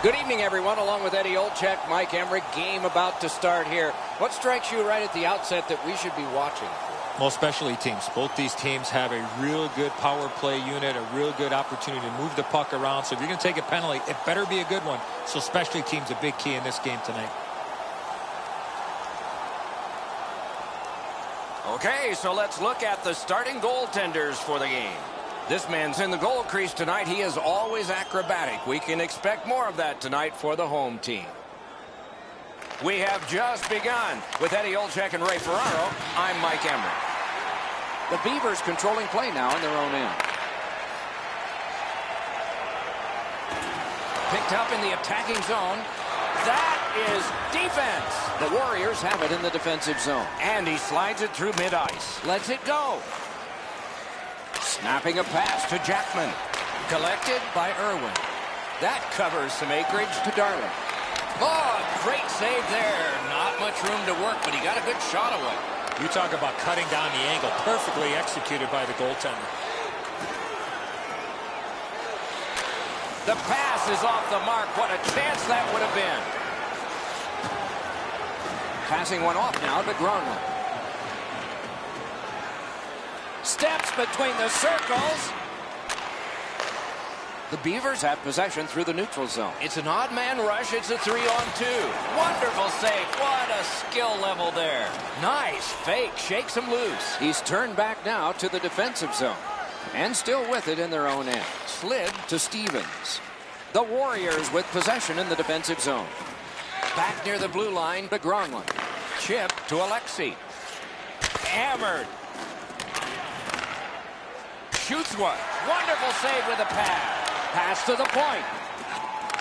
Good evening, everyone. Along with Eddie Olczyk, Mike Emmerich, game about to start here. What strikes you right at the outset that we should be watching for? Well, specialty teams. Both these teams have a real good power play unit, a real good opportunity to move the puck around. So if you're going to take a penalty, it better be a good one. So specialty teams a big key in this game tonight. Okay, so let's look at the starting goaltenders for the game. This man's in the goal crease tonight. He is always acrobatic. We can expect more of that tonight for the home team. We have just begun. With Eddie Olczyk and Ray Ferraro, I'm Mike Emmerich. The Beavers controlling play now in their own end. Picked up in the attacking zone. That is defense. The Warriors have it in the defensive zone. And he slides it through mid-ice. Lets it go. Snapping a pass to Jackman. Collected by Irwin. That covers some acreage to Darling. Oh, great save there. Not much room to work, but he got a good shot away. You talk about cutting down the angle. Perfectly executed by the goaltender. The pass is off the mark. What a chance that would have been. Passing one off now to Gronlund. Steps between the circles. The Beavers have possession through the neutral zone. It's an odd man rush. It's a 3-on-2. Wonderful save. What a skill level there. Nice fake. Shakes him loose. He's turned back now to the defensive zone. And still with it in their own end. Slid to Stevens. The Warriors with possession in the defensive zone. Back near the blue line to Gronlund. Chip to Alexei. Hammered. Shoots one. Wonderful save with a pass. Pass to the point.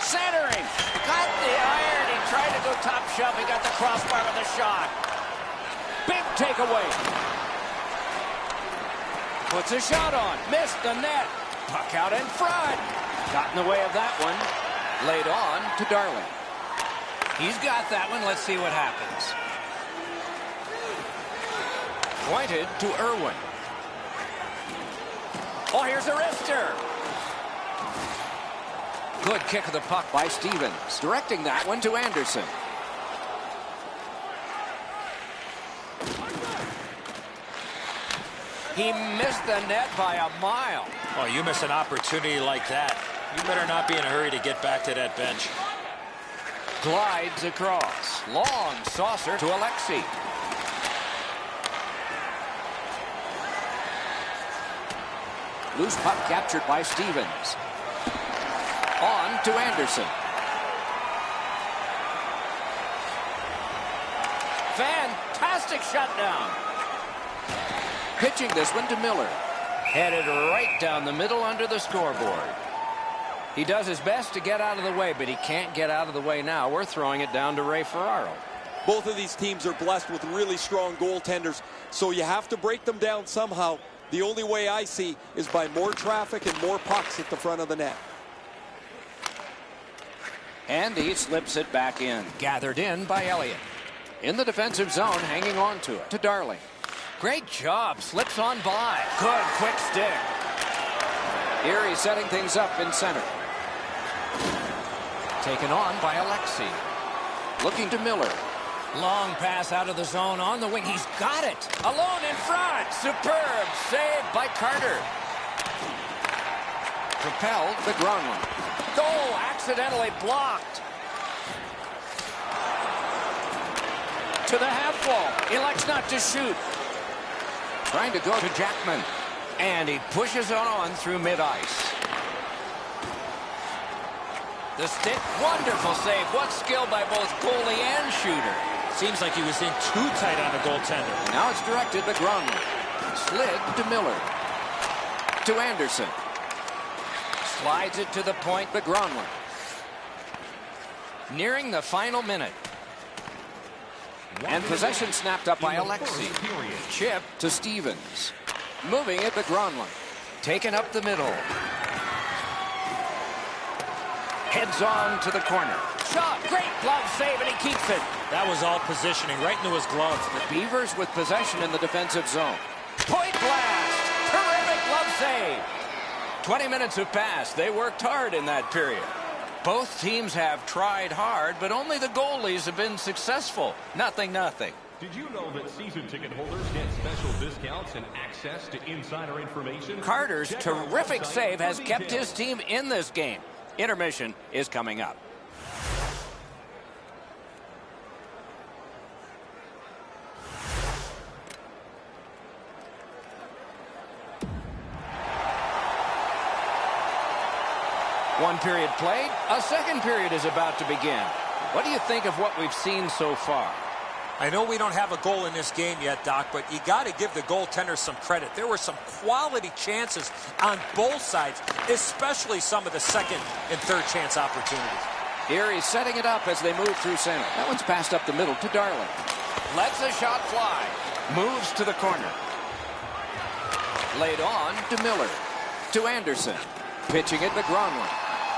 Centering. Got the iron. He tried to go top shelf. He got the crossbar with a shot. Big takeaway. Puts a shot on. Missed the net. Puck out in front. Got in the way of that one. Laid on to Darling. He's got that one. Let's see what happens. Pointed to Irwin. Oh, here's a wrister. Good kick of the puck by Stevens. Directing that one to Anderson. He missed the net by a mile. Oh, you miss an opportunity like that. You better not be in a hurry to get back to that bench. Glides across. Long saucer to Alexei. Loose puck captured by Stevens. On to Anderson. Fantastic shutdown. Pitching this one to Miller. Headed right down the middle under the scoreboard. He does his best to get out of the way, but he can't get out of the way now. We're throwing it down to Ray Ferraro. Both of these teams are blessed with really strong goaltenders, so you have to break them down somehow. The only way I see is by more traffic and more pucks at the front of the net. And he slips it back in. Gathered in by Elliott. In the defensive zone, hanging on to it. To Darling. Great job. Slips on by. Good quick stick. Here he's setting things up in center. Taken on by Alexei. Looking to Miller. Long pass out of the zone on the wing. He's got it. Alone in front. Superb save by Carter. Propelled to Gronlund. Goal accidentally blocked. To the half wall. Elects not to shoot. Trying to go to Jackman. And he pushes it on through mid-ice. The stick. Wonderful save. What skill by both goalie and shooter. Seems like he was in too tight on the goaltender. And now it's directed to Gronlund. Slid to Miller. To Anderson. Slides it to the point to Gronlund. Nearing the final minute. And possession snapped up by Alexei. Chip to Stevens. Moving it to Gronlund. Taken up the middle. Heads on to the corner. Shot. Great glove save, and he keeps it. That was all positioning right into his glove. The Beavers with possession in the defensive zone. Point blast. Terrific glove save. 20 minutes have passed. They worked hard in that period. Both teams have tried hard, but only the goalies have been successful. 0-0. Did you know that season ticket holders get special discounts and access to insider information? Carter's terrific save has kept his team in this game. Intermission is coming up. One period played. A second period is about to begin. What do you think of what we've seen so far? I know we don't have a goal in this game yet, Doc, but you got to give the goaltenders some credit. There were some quality chances on both sides, especially some of the second and third chance opportunities. Erie setting it up as they move through center. That one's passed up the middle to Darling. Lets a shot fly. Moves to the corner. Laid on to Miller. To Anderson. Pitching it to Gronlund.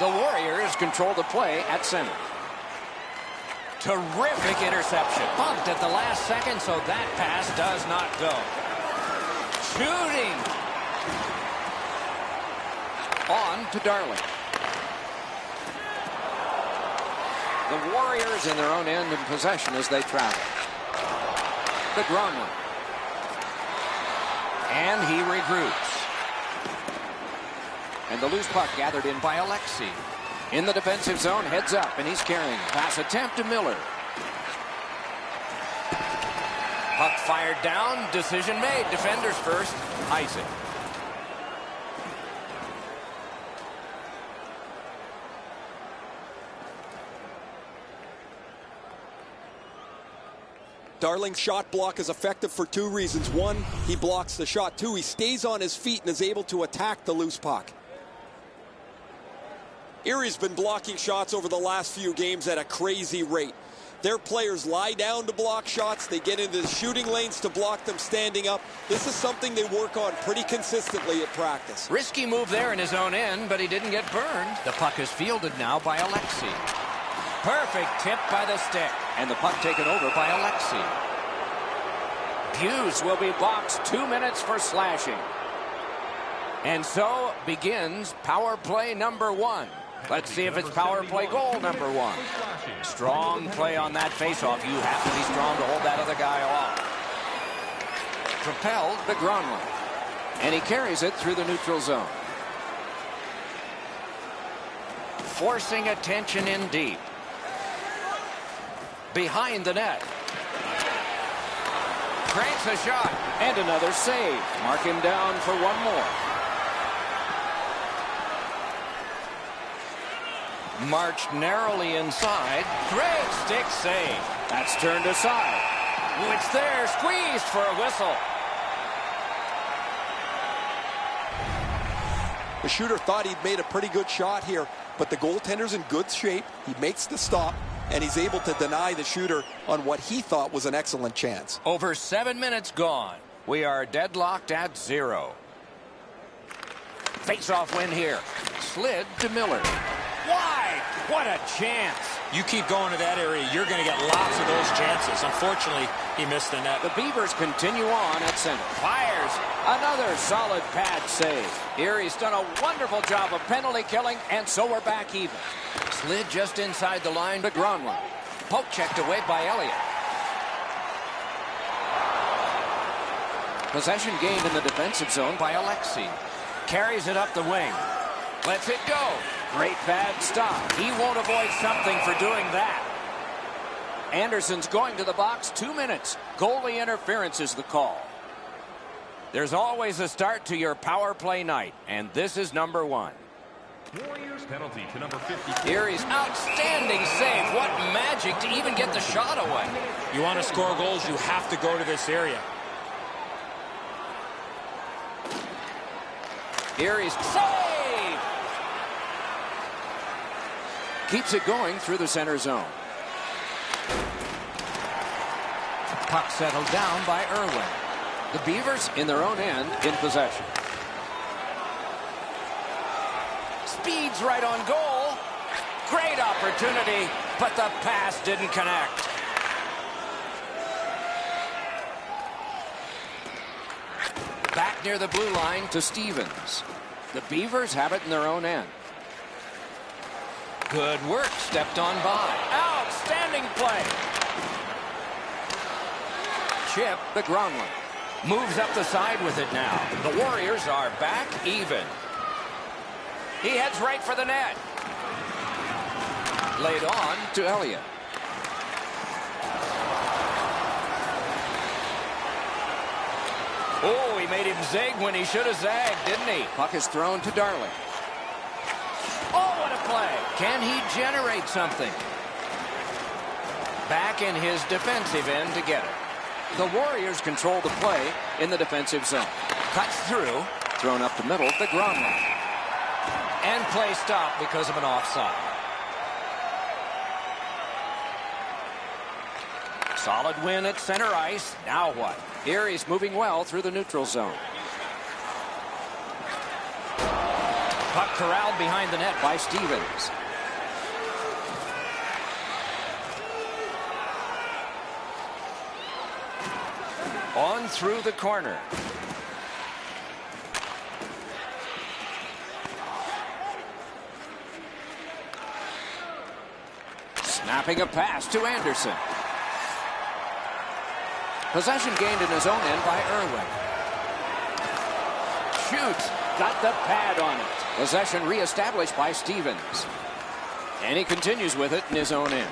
The Warriors control the play at center. Terrific interception. Bumped at the last second, so that pass does not go. Shooting. On to Darling. The Warriors in their own end in possession as they travel. To Gronlund. And he regroups. And the loose puck gathered in by Alexi. In the defensive zone, heads up, and he's carrying. Pass attempt to Miller. Puck fired down. Decision made. Defenders first. Isaac. Darling's shot block is effective for two reasons. One, he blocks the shot. Two, he stays on his feet and is able to attack the loose puck. Erie's been blocking shots over the last few games at a crazy rate. Their players lie down to block shots. They get into the shooting lanes to block them standing up. This is something they work on pretty consistently at practice. Risky move there in his own end, but he didn't get burned. The puck is fielded now by Alexi. Perfect tip by the stick. And the puck taken over by Alexi. Hughes will be boxed. 2 minutes for slashing. And so begins power play number 1. Let's see if it's power play goal number 1. Strong play on that faceoff. You have to be strong to hold that other guy off. Propelled to Gronlund. And he carries it through the neutral zone. Forcing attention in deep. Behind the net. Cranks a shot. And another save. Mark him down for one more. Marched narrowly inside. Great stick save. That's turned aside. It's there. Squeezed for a whistle. The shooter thought he'd made a pretty good shot here, but the goaltender's in good shape. He makes the stop, and he's able to deny the shooter on what he thought was an excellent chance. Over 7 minutes gone. We are deadlocked at 0. Face-off win here. Slid to Miller. Wide! What a chance! You keep going to that area, you're going to get lots of those chances. Unfortunately, he missed the net. The Beavers continue on at center. Fires. Another solid pad save. Erie's done a wonderful job of penalty killing, and so we're back even. Slid just inside the line to Gronlund. Poke checked away by Elliott. Possession gained in the defensive zone by Alexi. Carries it up the wing. Lets it go. Great bad stop. He won't avoid something for doing that. Anderson's going to the box. 2 minutes. Goalie interference is the call. There's always a start to your power play night, and this is number 1. Warriors penalty to number 50. Erie's Outstanding save. What magic to even get the shot away. You want to score goals, you have to go to this area. Erie's Save! keeps it going through the center zone. Puck settled down by Irwin. The Beavers in their own end in possession. Speeds right on goal. Great opportunity, but the pass didn't connect. Back near the blue line to Stevens. The Beavers have it in their own end. Good work, stepped on by. Outstanding play. Chip, the Gronlund. Moves up the side with it now. The Warriors are back even. He heads right for the net. Laid on to Elliott. Oh, he made him zig when he should have zagged, didn't he? Puck is thrown to Darling. Oh, what a play. Can he generate something? Back in his defensive end to get it. The Warriors control the play in the defensive zone. Cuts through. Thrown up the middle, the Gronlund. And play stopped because of an offside. Solid win at center ice. Now what? Here he's moving well through the neutral zone. Puck corralled behind the net by Stevens. On through the corner. Snapping a pass to Anderson. Possession gained in his own end by Irwin. Shoots. Got the pad on it. Possession reestablished by Stevens. And he continues with it in his own end.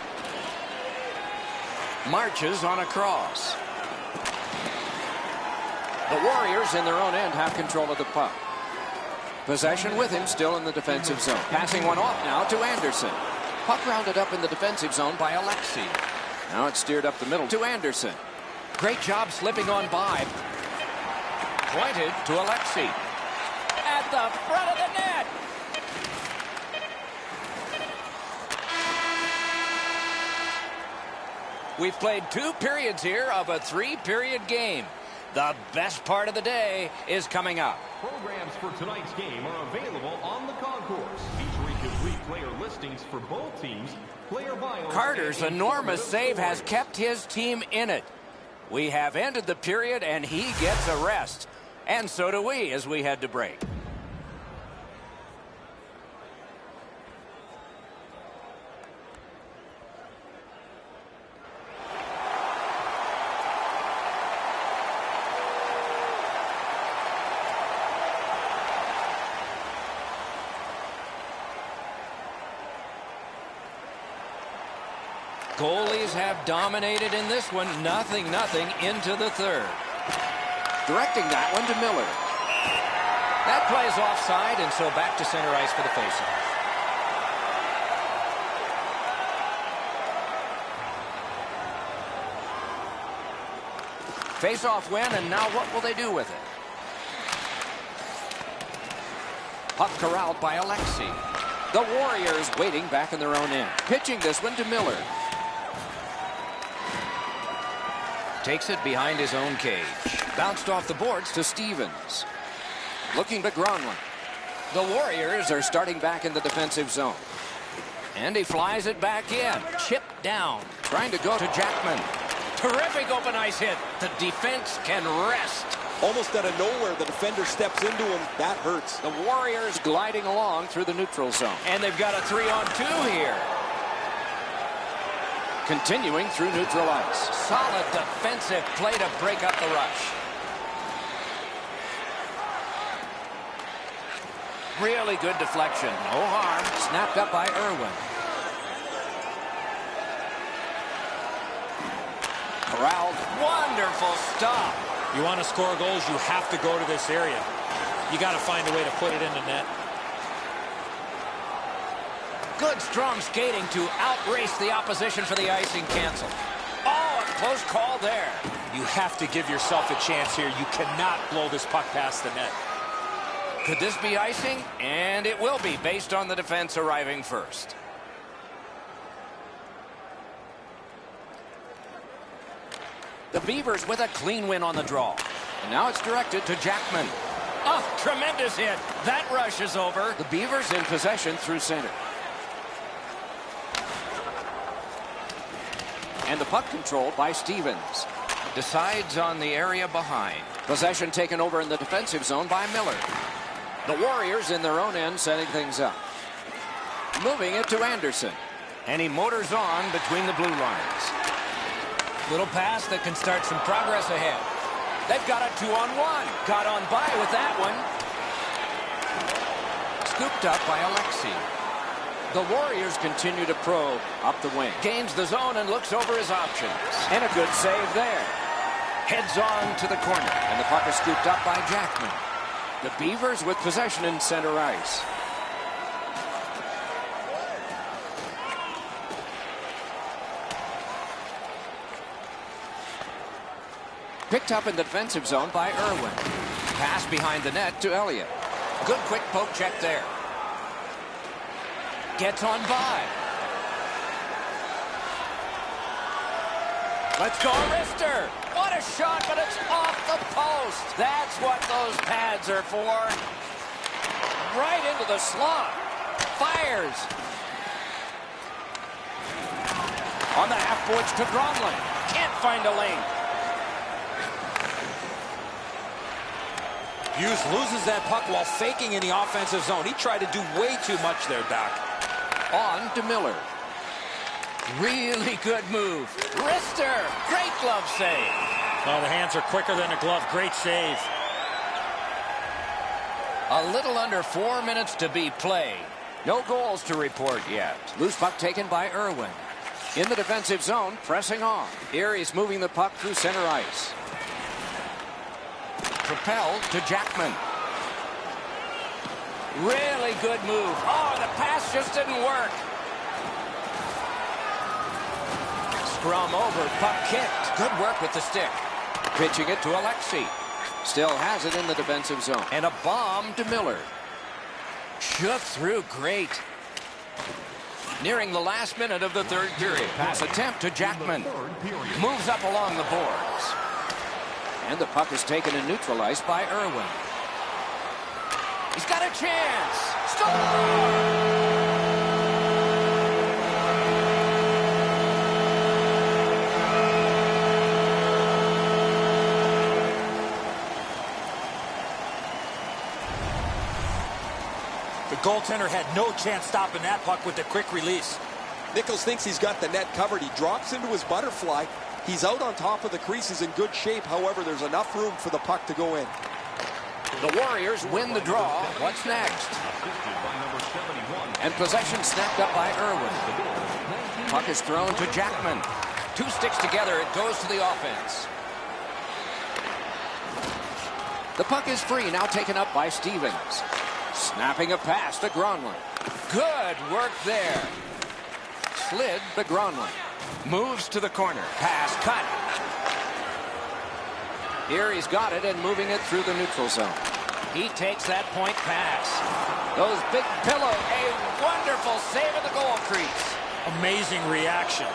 Marches on a cross. The Warriors in their own end have control of the puck. Possession with him still in the defensive zone. Passing one off now to Anderson. Puck rounded up in the defensive zone by Alexi. Now it's steered up the middle to Anderson. Great job slipping on by. Pointed to Alexi. At the front of the net. We've played 2 periods here of a 3-period game. The best part of the day is coming up. Programs for tonight's game are available on the concourse, featuring complete player listings for both teams, player bios. Carter's enormous save has kept his team in it. We have ended the period and he gets a rest. And so do we as we head to break. Goalies have dominated in this one. Nothing into the third. Directing that one to Miller. That play is offside, and so back to center ice for the faceoff. Faceoff win, and now what will they do with it? Puck corralled by Alexi. The Warriors waiting back in their own end. Pitching this one to Miller. Takes it behind his own cage. Bounced off the boards to Stevens. Looking to Gronlund. The Warriors are starting back in the defensive zone. And he flies it back in. Chipped down. Trying to go to Jackman. Terrific open ice hit. The defense can rest. Almost out of nowhere, the defender steps into him. That hurts. The Warriors gliding along through the neutral zone. And they've got a 3-on-2 here. Continuing through neutral ice. Solid defensive play to break up the rush. Really good deflection. No harm. Snapped up by Irwin. Corralled. Wonderful stop. You want to score goals, you have to go to this area. You got to find a way to put it in the net. Good strong skating to outrace the opposition for the icing cancel. Oh, a close call there. You have to give yourself a chance here. You cannot blow this puck past the net. Could this be icing? And it will be, based on the defense arriving first. The Beavers with a clean win on the draw. And now it's directed to Jackman. Oh, tremendous hit. That rush is over. The Beavers in possession through center. And the puck controlled by Stevens. Decides on the area behind. Possession taken over in the defensive zone by Miller. The Warriors in their own end setting things up. Moving it to Anderson. And he motors on between the blue lines. Little pass that can start some progress ahead. They've got a 2-on-1. Got on by with that one. Scooped up by Alexi. The Warriors continue to probe up the wing. Gains the zone and looks over his options. And a good save there. Heads on to the corner. And the puck is scooped up by Jackman. The Beavers with possession in center ice. Picked up in the defensive zone by Irwin. Pass behind the net to Elliott. Good quick poke check there. Gets on by. Let's go, Rister. What a shot, but it's off the post. That's what those pads are for. Right into the slot. Fires. On the half boards to Gronlund. Can't find a lane. Hughes loses that puck while faking in the offensive zone. He tried to do way too much there, Doc. On to Miller. Really good move. Rister, great glove save. Oh, the hands are quicker than a glove. Great save. A little under 4 minutes to be played. No goals to report yet. Loose puck taken by Irwin. In the defensive zone, pressing on. Erie's moving the puck through center ice. Propelled to Jackman. Really good move. Oh, the pass just didn't work. Scrum over, puck kicked. Good work with the stick. Pitching it to Alexi. Still has it in the defensive zone. And a bomb to Miller. Shook through great. Nearing the last minute of the third period. Pass attempt to Jackman. Moves up along the boards. And the puck is taken and neutralized by Irwin. He's got a chance. Score! The goaltender had no chance stopping that puck with the quick release. Nichols thinks he's got the net covered. He drops into his butterfly. He's out on top of the crease. He's in good shape. However, there's enough room for the puck to go in. The Warriors win the draw. What's next? And possession snapped up by Irwin. Puck is thrown to Jackman. Two sticks together. It goes to the offense. The puck is free. Now taken up by Stevens. Snapping a pass to Gronlund. Good work there. Slid to Gronlund. Moves to the corner. Pass cut. Here he's got it and moving it through the neutral zone. He takes that point pass. Those big pillow. A wonderful save at the goal crease. Amazing reaction.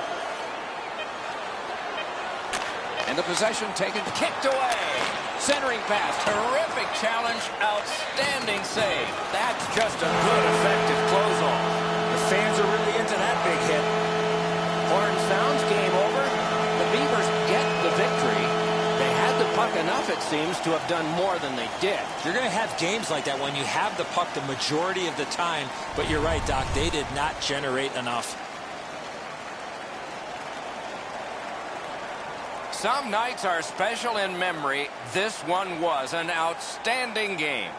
And the possession taken. Kicked away. Centering pass. Terrific challenge. Outstanding save. That's just a good, effective close-off. The fans are really into that big hit. Horn sounds, game over. The Beavers get the victory. They had the puck enough, it seems, to have done more than they did. You're going to have games like that when you have the puck the majority of the time. But you're right, Doc. They did not generate enough. Some nights are special in memory. This one was an outstanding game.